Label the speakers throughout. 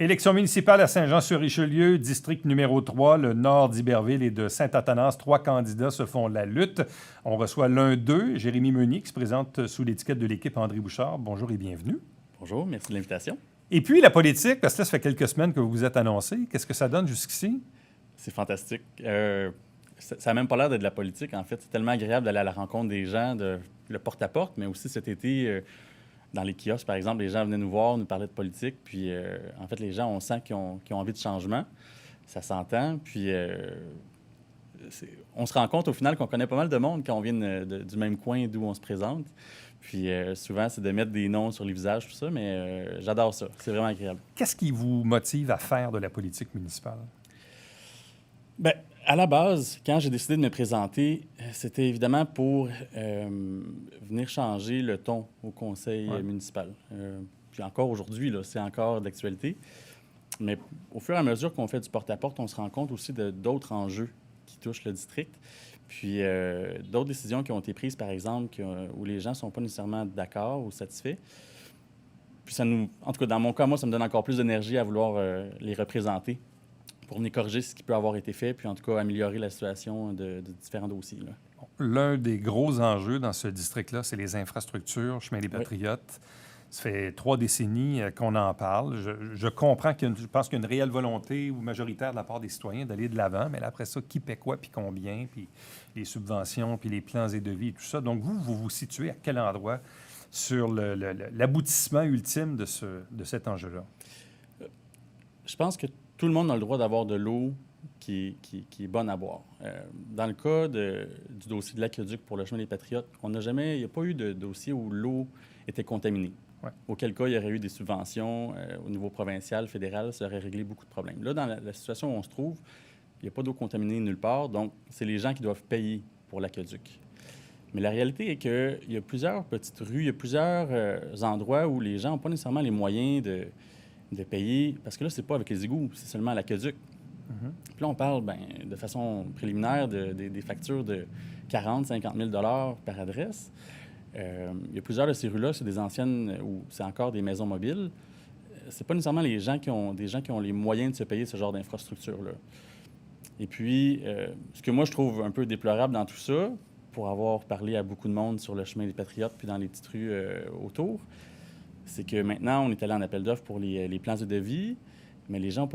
Speaker 1: Élection municipale à Saint-Jean-sur-Richelieu, district numéro 3, le nord d'Iberville et de Saint-Athanas. 3 candidats se font la lutte. On reçoit l'un d'eux, Jérémy Meunier, qui se présente sous l'étiquette de l'équipe André Bouchard. Bonjour et bienvenue.
Speaker 2: Bonjour, merci de l'invitation.
Speaker 1: Et puis la politique, parce que là, ça fait quelques semaines que vous vous êtes annoncé. Qu'est-ce que ça donne jusqu'ici?
Speaker 2: C'est fantastique. Ça n'a même pas l'air d'être de la politique, en fait. C'est tellement agréable d'aller à la rencontre des gens, le porte-à-porte, mais aussi cet été, dans les kiosques, par exemple, les gens venaient nous voir, nous parlaient de politique. Puis, en fait, les gens, on sent qu'ils ont envie de changement. Ça s'entend. Puis, on se rend compte, au final, qu'on connaît pas mal de monde quand on vient du même coin d'où on se présente. Puis, souvent, c'est de mettre des noms sur les visages, tout ça, mais j'adore ça. C'est vraiment agréable.
Speaker 1: Qu'est-ce qui vous motive à faire de la politique municipale?
Speaker 2: Bien, à la base, quand j'ai décidé de me présenter, c'était évidemment pour venir changer le ton au conseil municipal. Puis encore aujourd'hui, là, c'est encore d'actualité. Mais au fur et à mesure qu'on fait du porte-à-porte, on se rend compte aussi d'autres enjeux qui touchent le district. Puis d'autres décisions qui ont été prises, par exemple, où les gens ne sont pas nécessairement d'accord ou satisfaits. Puis en tout cas, dans mon cas, moi, ça me donne encore plus d'énergie à vouloir les représenter pour venir corriger ce qui peut avoir été fait, puis en tout cas améliorer la situation de différents dossiers. Là.
Speaker 1: L'un des gros enjeux dans ce district-là, c'est les infrastructures, Chemin des Patriotes. Oui. Ça fait 3 décennies qu'on en parle. Je comprends je pense qu'il y a une réelle volonté ou majoritaire de la part des citoyens d'aller de l'avant, mais là, après ça, qui paie quoi, puis combien, puis les subventions, puis les plans et devis et tout ça. Donc, vous vous situez à quel endroit sur l'aboutissement ultime de cet enjeu-là?
Speaker 2: Je pense que tout le monde a le droit d'avoir de l'eau qui est bonne à boire. Dans le cas du dossier de l'aqueduc pour le chemin des Patriotes, il n'y a pas eu de dossier où l'eau était contaminée. Ouais. Auquel cas, il y aurait eu des subventions au niveau provincial, fédéral, ça aurait réglé beaucoup de problèmes. Là, dans la situation où on se trouve, il n'y a pas d'eau contaminée nulle part, donc c'est les gens qui doivent payer pour l'aqueduc. Mais la réalité est qu'il y a plusieurs petites rues, il y a plusieurs endroits où les gens n'ont pas nécessairement les moyens de payer, parce que là, c'est pas avec les égouts, c'est seulement à l'aqueduc. Mm-hmm. Puis là, on parle de façon préliminaire des factures de 40 000 50 000 par adresse. Il y a plusieurs de ces rues-là, c'est des anciennes où c'est encore des maisons mobiles. C'est pas nécessairement des gens qui ont les moyens de se payer ce genre d'infrastructure-là. Et puis, ce que moi, je trouve un peu déplorable dans tout ça, pour avoir parlé à beaucoup de monde sur le chemin des Patriotes puis dans les petites rues autour, c'est que maintenant, on est allé en appel d'offres pour les plans de devis, mais les gens n'ont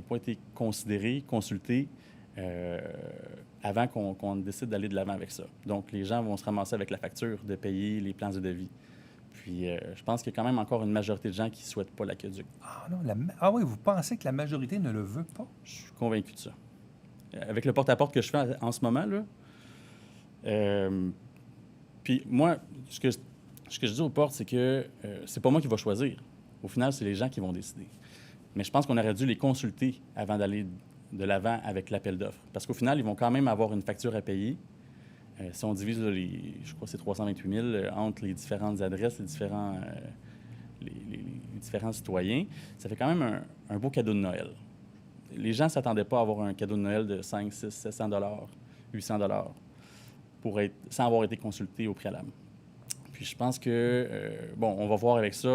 Speaker 2: pas été considérés, consultés avant qu'on décide d'aller de l'avant avec ça. Donc, les gens vont se ramasser avec la facture de payer les plans de devis. Puis, je pense qu'il y a quand même encore une majorité de gens qui ne souhaitent pas l'aqueduc.
Speaker 1: Ah non, oui, vous pensez que la majorité ne le veut pas?
Speaker 2: Je suis convaincu de ça. Avec le porte-à-porte que je fais en ce moment, là, puis moi, ce que je dis aux portes, c'est que c'est pas moi qui va choisir. Au final, c'est les gens qui vont décider. Mais je pense qu'on aurait dû les consulter avant d'aller de l'avant avec l'appel d'offres. Parce qu'au final, ils vont quand même avoir une facture à payer. Si on divise, je crois que c'est 328 000 entre les différentes adresses, les différents citoyens, ça fait quand même un beau cadeau de Noël. Les gens ne s'attendaient pas à avoir un cadeau de Noël de 5, 6, 700 800 sans avoir été consultés au préalable. Puis je pense que, on va voir avec ça.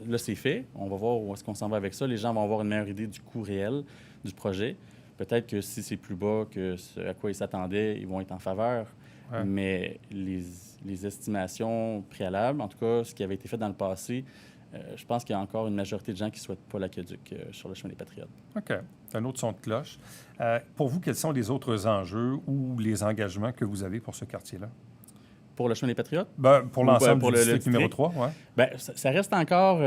Speaker 2: Là, c'est fait. On va voir où est-ce qu'on s'en va avec ça. Les gens vont avoir une meilleure idée du coût réel du projet. Peut-être que si c'est plus bas que ce à quoi ils s'attendaient, ils vont être en faveur. Ouais. Mais les estimations préalables, en tout cas, ce qui avait été fait dans le passé, je pense qu'il y a encore une majorité de gens qui ne souhaitent pas l'aqueduc sur le chemin des Patriotes.
Speaker 1: OK. Un autre son de cloche. Pour vous, quels sont les autres enjeux ou les engagements que vous avez pour ce quartier-là?
Speaker 2: Pour le chemin des Patriotes?
Speaker 1: Pour l'ensemble du district numéro 3, oui.
Speaker 2: Bien, ça reste encore...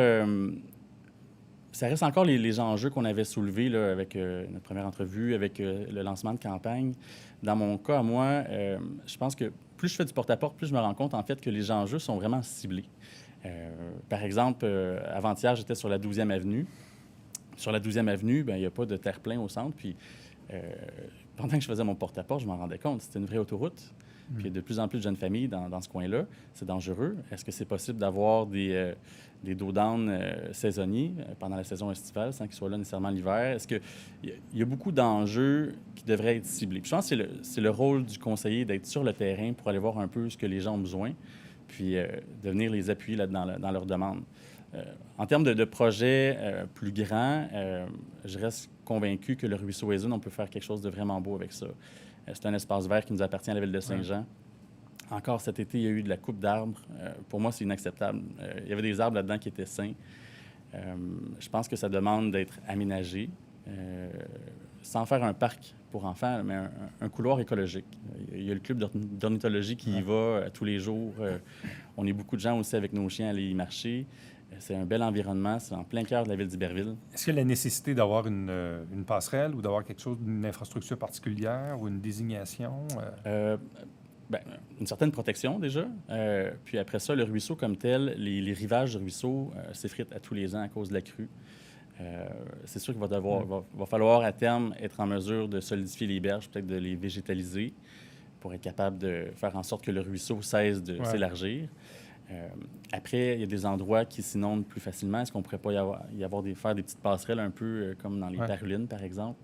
Speaker 2: les enjeux qu'on avait soulevés là, avec notre première entrevue, avec le lancement de campagne. Dans mon cas, à moi, je pense que plus je fais du porte-à-porte, plus je me rends compte, en fait, que les enjeux sont vraiment ciblés. Par exemple, avant-hier, j'étais sur la 12e avenue. Sur la 12e avenue, il n'y a pas de terre-plein au centre. Puis, pendant que je faisais mon porte-à-porte, je m'en rendais compte. C'était une vraie autoroute. Puis, il y a de plus en plus de jeunes familles dans ce coin-là. C'est dangereux. Est-ce que c'est possible d'avoir des dos-down saisonniers pendant la saison estivale sans qu'ils soient là nécessairement l'hiver? Est-ce qu'il y a beaucoup d'enjeux qui devraient être ciblés? Puis je pense que c'est le rôle du conseiller d'être sur le terrain pour aller voir un peu ce que les gens ont besoin, puis de venir les appuyer dans leurs demandes. En termes de projets plus grands, je reste convaincu que le ruisseau Hazen, on peut faire quelque chose de vraiment beau avec ça. C'est un espace vert qui nous appartient à la ville de Saint-Jean. Encore cet été, il y a eu de la coupe d'arbres. Pour moi, c'est inacceptable. Il y avait des arbres là-dedans qui étaient sains. Je pense que ça demande d'être aménagé, sans faire un parc pour enfants, mais un couloir écologique. Il y a le club d'ornithologie qui y va tous les jours. On est beaucoup de gens aussi avec nos chiens à aller y marcher. C'est un bel environnement. C'est en plein cœur de la ville d'Iberville.
Speaker 1: Est-ce qu'il y a la nécessité d'avoir une passerelle ou d'avoir quelque chose, une infrastructure particulière ou une désignation?
Speaker 2: Une certaine protection déjà. Puis après ça, le ruisseau comme tel, les rivages du ruisseau s'effritent à tous les ans à cause de la crue. C'est sûr qu'il va falloir à terme être en mesure de solidifier les berges, peut-être de les végétaliser pour être capable de faire en sorte que le ruisseau cesse de s'élargir. Après, il y a des endroits qui s'inondent plus facilement. Est-ce qu'on ne pourrait pas faire des petites passerelles un peu comme dans les Parulines, par exemple,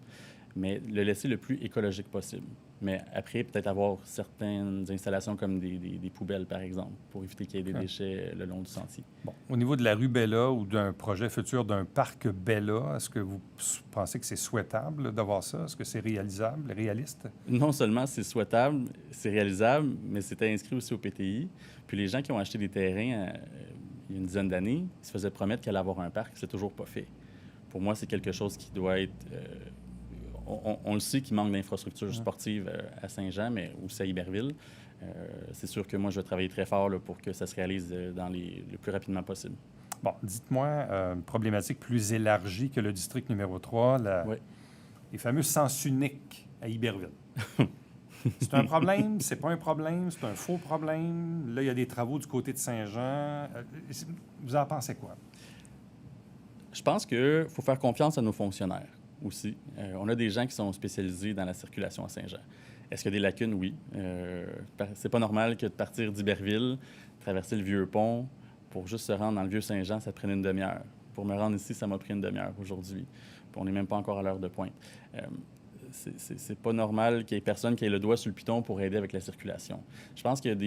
Speaker 2: mais le laisser le plus écologique possible. Mais après, peut-être avoir certaines installations comme des poubelles, par exemple, pour éviter qu'il y ait des déchets le long du sentier.
Speaker 1: Bon. Au niveau de la rue Bella ou d'un projet futur d'un parc Bella, est-ce que vous pensez que c'est souhaitable d'avoir ça? Est-ce que c'est réalisable, réaliste?
Speaker 2: Non seulement c'est souhaitable, c'est réalisable, mais c'était inscrit aussi au PTI. Puis les gens qui ont acheté des terrains il y a une dizaine d'années, ils se faisaient promettre qu'il allait avoir un parc. C'est toujours pas fait. Pour moi, c'est quelque chose qui doit être... On le sait qu'il manque d'infrastructures sportives à Saint-Jean, mais aussi à Iberville. C'est sûr que moi, je vais travailler très fort là, pour que ça se réalise le plus rapidement possible.
Speaker 1: Bon, dites-moi, une problématique plus élargie que le district numéro 3, les fameux sens uniques à Iberville. C'est un problème, c'est pas un problème, c'est un faux problème. Là, il y a des travaux du côté de Saint-Jean. Vous en pensez quoi?
Speaker 2: Je pense qu'il faut faire confiance à nos fonctionnaires aussi. On a des gens qui sont spécialisés dans la circulation à Saint-Jean. Est-ce qu'il y a des lacunes? Oui. C'est pas normal que de partir d'Iberville, traverser le Vieux-Pont, pour juste se rendre dans le Vieux-Saint-Jean, ça prenne une demi-heure. Pour me rendre ici, ça m'a pris une demi-heure aujourd'hui. Puis on n'est même pas encore à l'heure de pointe. C'est pas normal qu'il y ait personne qui ait le doigt sur le piton pour aider avec la circulation. Je pense qu'il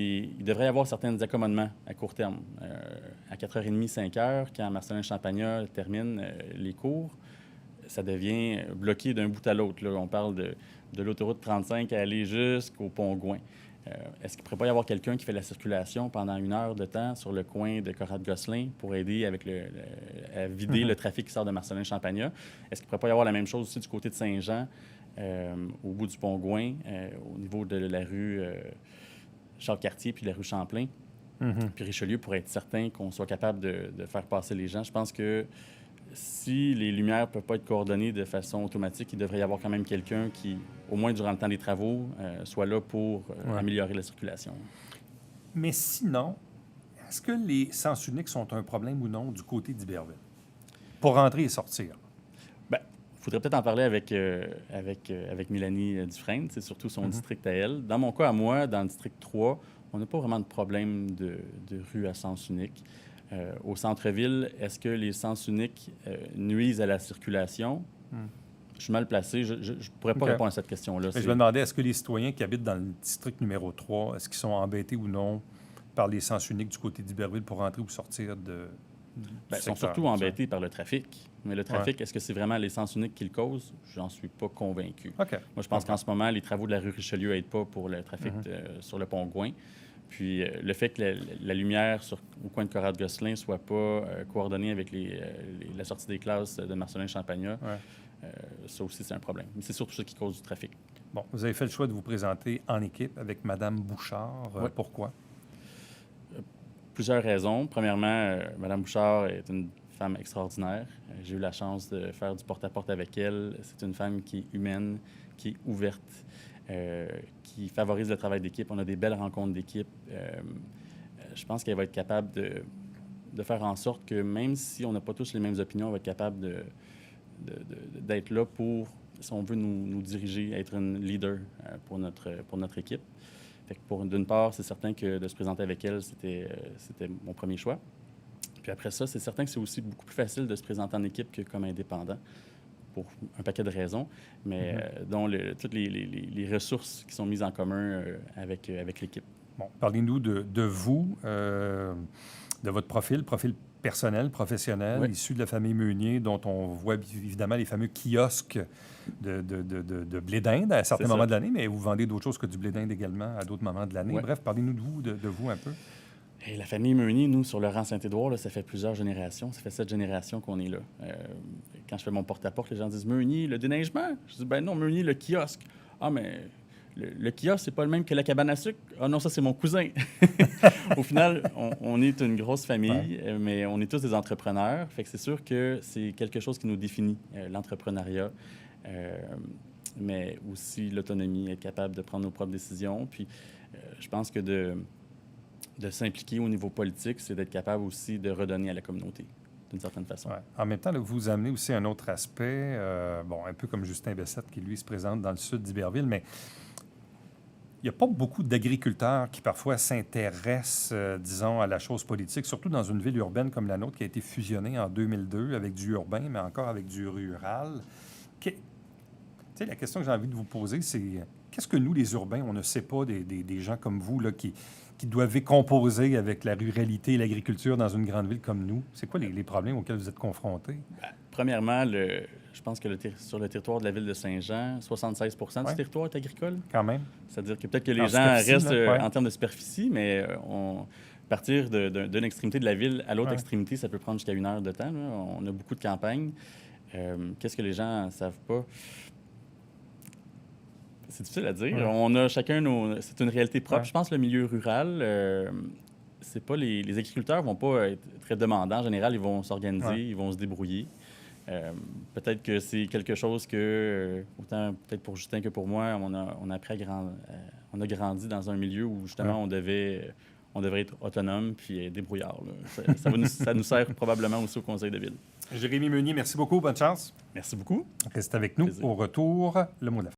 Speaker 2: devrait y avoir certains accommodements à court terme. À 4h30, 5h, quand Marcelin Champagnat termine les cours, ça devient bloqué d'un bout à l'autre. On parle de l'autoroute 35 à aller jusqu'au Pont-Gouin. Est-ce qu'il ne pourrait pas y avoir quelqu'un qui fait la circulation pendant 1 heure de temps sur le coin de Conrad-Gosselin pour aider avec à vider le trafic qui sort de Marcelin Champagnat? Est-ce qu'il ne pourrait pas y avoir la même chose aussi du côté de Saint-Jean, au bout du Pont-Gouin, au niveau de la rue Jacques-Cartier puis la rue Champlain, puis Richelieu, pour être certain qu'on soit capable de faire passer les gens? Je pense que si les lumières ne peuvent pas être coordonnées de façon automatique, il devrait y avoir quand même quelqu'un qui, au moins durant le temps des travaux, soit là pour améliorer la circulation.
Speaker 1: Mais sinon, est-ce que les sens uniques sont un problème ou non du côté d'Iberville? Pour rentrer et sortir?
Speaker 2: Bien, il faudrait peut-être en parler avec Mélanie Dufresne. C'est surtout son district à elle. Dans mon cas, à moi, dans le district 3, on n'a pas vraiment de problème de rue à sens unique. Au centre-ville, est-ce que les sens uniques nuisent à la circulation? Je suis mal placé. Je ne pourrais pas répondre à cette question-là.
Speaker 1: Je me demandais, est-ce que les citoyens qui habitent dans le district numéro 3, est-ce qu'ils sont embêtés ou non par les sens uniques du côté d'Iberville pour rentrer ou sortir du
Speaker 2: ils sont surtout embêtés par le trafic. Mais le trafic, est-ce que c'est vraiment les sens uniques qui le causent? J'en suis pas convaincu. Moi, je pense qu'en ce moment, les travaux de la rue Richelieu n'aident pas pour le trafic sur le Pont-Gouin. Puis le fait que la lumière au coin de Conrad-Gosselin ne soit pas coordonnée avec la sortie des classes de Marcelin Champagnat, ça aussi, c'est un problème. Mais c'est surtout ça qui cause du trafic.
Speaker 1: Bon, vous avez fait le choix de vous présenter en équipe avec Mme Bouchard. Pourquoi?
Speaker 2: Plusieurs raisons. Premièrement, Mme Bouchard est une femme extraordinaire. J'ai eu la chance de faire du porte-à-porte avec elle. C'est une femme qui est humaine, qui est ouverte, qui favorise le travail d'équipe. On a des belles rencontres d'équipe. Je pense qu'elle va être capable de faire en sorte que même si on n'a pas tous les mêmes opinions, on va être capable d'être là pour, si on veut, nous diriger, être une leader pour notre équipe. Fait que d'une part, c'est certain que de se présenter avec elle, c'était mon premier choix. Puis après ça, c'est certain que c'est aussi beaucoup plus facile de se présenter en équipe que comme indépendant, pour un paquet de raisons, mais dont toutes les ressources qui sont mises en commun avec l'équipe.
Speaker 1: Bon, parlez-nous de vous, de votre profil personnels, professionnels, issus de la famille Meunier, dont on voit évidemment les fameux kiosques de blé d'Inde à certains moments de l'année, mais vous vendez d'autres choses que du blé d'Inde également à d'autres moments de l'année.
Speaker 2: Ouais.
Speaker 1: Bref, parlez-nous de vous un peu.
Speaker 2: Et la famille Meunier, nous, sur le rang Saint-Édouard, là, ça fait plusieurs générations. Ça fait 7 générations qu'on est là. Quand je fais mon porte-à-porte, les gens disent « Meunier, le déneigement? » Je dis « Ben non, Meunier, le kiosque. » « Ah, mais le kiosque, c'est pas le même que la cabane à sucre? »« Ah non, ça, c'est mon cousin. » Au final, on est une grosse famille, mais on est tous des entrepreneurs. Fait que c'est sûr que c'est quelque chose qui nous définit, l'entrepreneuriat. Mais aussi l'autonomie, être capable de prendre nos propres décisions. Puis je pense que de s'impliquer au niveau politique, c'est d'être capable aussi de redonner à la communauté, d'une certaine façon.
Speaker 1: Ouais. En même temps, là, vous amenez aussi un autre aspect, un peu comme Justin Bessette, qui, lui, se présente dans le sud d'Iberville, mais il n'y a pas beaucoup d'agriculteurs qui, parfois, s'intéressent, disons, à la chose politique, surtout dans une ville urbaine comme la nôtre, qui a été fusionnée en 2002 avec du urbain, mais encore avec du rural. Tu sais, la question que j'ai envie de vous poser, c'est qu'est-ce que nous, les urbains, on ne sait pas des gens comme vous, là, qui doivent composer avec la ruralité et l'agriculture dans une grande ville comme nous? C'est quoi les problèmes auxquels vous êtes confrontés?
Speaker 2: Premièrement, je pense que sur le territoire de la ville de Saint-Jean, 76 du territoire est agricole.
Speaker 1: Quand même.
Speaker 2: C'est-à-dire que peut-être que les gens restent en termes de superficie, mais partir d'une extrémité de la ville à l'autre extrémité, ça peut prendre jusqu'à 1 heure de temps. Là. On a beaucoup de campagnes. Qu'est-ce que les gens ne savent pas? C'est difficile à dire. On a chacun c'est une réalité propre. Je pense que le milieu rural, c'est pas les agriculteurs vont pas être très demandants. En général, ils vont s'organiser, ils vont se débrouiller. Peut-être que c'est quelque chose que, autant peut-être pour Justin que pour moi, on a appris on a grandi dans un milieu où justement on devait être autonome puis débrouillard. Là. Ça nous sert probablement aussi au conseil de ville.
Speaker 1: Jérémy Meunier, merci beaucoup. Bonne chance.
Speaker 2: Merci beaucoup.
Speaker 1: Reste avec nous. Au retour, le mot de la fin.